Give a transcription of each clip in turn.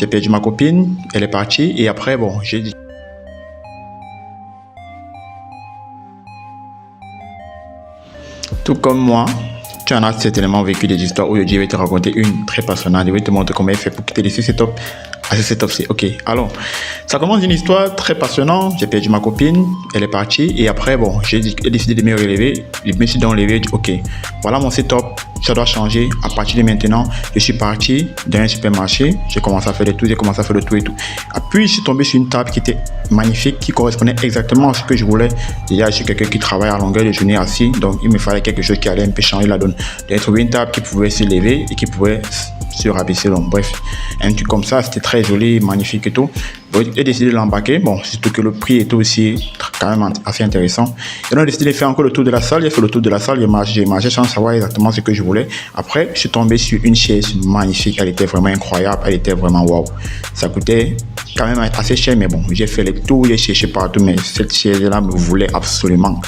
j'ai perdu ma copine, elle est partie et après, bon, j'ai dit. Tout comme moi, tu en as certainement vécu des histoires où je vais te raconter une très passionnante, je vais te montrer comment elle fait pour quitter les setup. Ah, c'est setup, c'est ok. Alors, ça commence d'une histoire très passionnante. J'ai perdu ma copine, elle est partie et après, bon, j'ai décidé de me relever. Je me suis donc levé, j'ai dit ok, voilà mon setup, ça doit changer. À partir de maintenant, je suis parti dans un supermarché, j'ai commencé à faire le tour, j'ai commencé à faire le tour et tout. Et puis, je suis tombé sur une table qui était magnifique, qui correspondait exactement à ce que je voulais. Déjà, je suis quelqu'un qui travaille à longueur de journée assis, donc il me fallait quelque chose qui allait un peu changer la donne. J'ai trouvé une table qui pouvait se lever et qui pouvait se rabaisser. Donc, bref, un truc comme ça, c'était très joli, magnifique et tout. Donc, j'ai décidé de l'embarquer. Bon, surtout que le prix était aussi quand même assez intéressant. Et donc, j'ai décidé de faire encore le tour de la salle. J'ai fait le tour de la salle, j'ai marché sans savoir exactement ce que je voulais. Après, je suis tombé sur une chaise magnifique. Elle était vraiment incroyable. Elle était vraiment waouh. Ça coûtait quand même assez cher, mais bon, j'ai fait le tour, j'ai cherché partout, mais cette chaise-là me voulait absolument.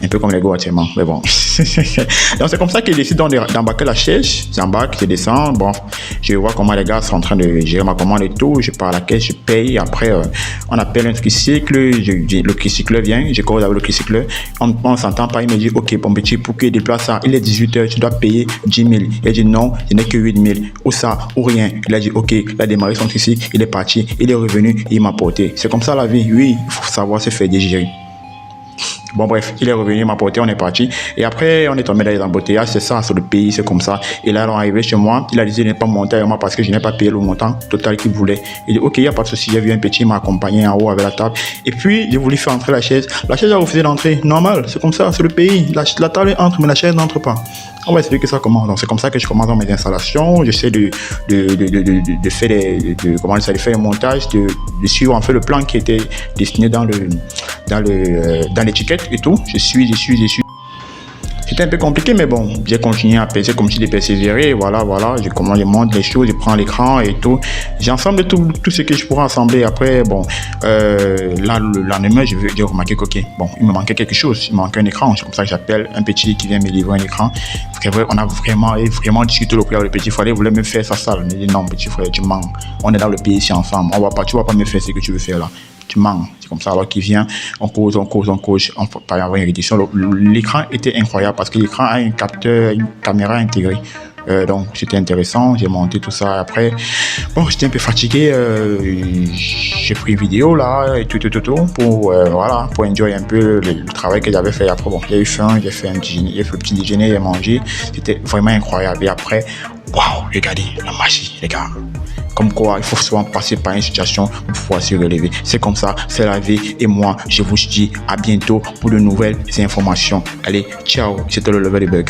Un peu comme les gars actuellement, mais bon. Donc c'est comme ça que je décide d'embarquer la chaise. J'embarque, je descends. Bon, je vois comment les gars sont en train de gérer ma commande et tout. Je pars à la caisse, je paye. Après, on appelle un tricycle. Le tricycle vient. Je cause avec le tricycle. On s'entend pas. Il me dit ok, mon petit, pour qu'il déplace ça, il est 18h, tu dois payer 10 000. Il dit non, je n'ai que 8 000. Ou ça, ou rien. Il a dit ok, il a démarré son tricycle, il est parti, il est revenu, il m'a porté. C'est comme ça la vie. Oui, il faut savoir se faire digérer. Bon bref, il est revenu, il m'a porté, on est parti. Et après, on est tombé dans les embouteillages, c'est ça, c'est le pays, c'est comme ça. Et là, on est arrivé chez moi, il a dit de ne pas monter avec moi parce que je n'ai pas payé le montant total qu'il voulait. Il dit, ok, il n'y a pas de souci, j'ai vu un petit, il m'a accompagné en haut avec la table. Et puis, j'ai voulu faire entrer la chaise. La chaise a refusé d'entrer, normal, c'est comme ça, c'est le pays. La table entre, mais la chaise n'entre pas. On va expliquer ça comment. Donc, c'est comme ça que je commence dans mes installations. J'essaie de faire de faire un montage, de suivre en fait le plan qui était destiné dans l'étiquette et tout. Je suis. C'était un peu compliqué, mais bon, j'ai continué à percer comme si de persévérer. Voilà, je monte les choses, je prends l'écran et tout. J'assemble tout ce que je pourrais assembler. Après, bon, là, le lendemain, j'ai remarqué que, bon, il me manquait quelque chose. Il me manquait un écran. C'est comme ça que j'appelle un petit qui vient me livrer un écran. On a vraiment discuté le prix avec le petit frère. Il voulait me faire sa salle. Il me dit non, petit frère, tu mens. On est dans le pays ici ensemble. Tu vas pas me faire ce que tu veux faire là. Tu mens. C'est comme ça, alors qu'il vient, on cause, par avoir une réduction. L'écran était incroyable parce que l'écran a un capteur, une caméra intégrée. Donc c'était intéressant, j'ai monté tout ça. Après, bon, j'étais un peu fatigué, j'ai pris une vidéo là et tout pour enjoy un peu le travail que j'avais fait. Après, bon, j'ai eu faim, j'ai fait le petit déjeuner, j'ai mangé, c'était vraiment incroyable. Et après, waouh, regardez la magie, les gars. Comme quoi, il faut souvent passer par une situation pour pouvoir se relever. C'est comme ça, c'est la vie. Et moi, je vous dis à bientôt pour de nouvelles informations. Allez, ciao, c'était le Level Bug.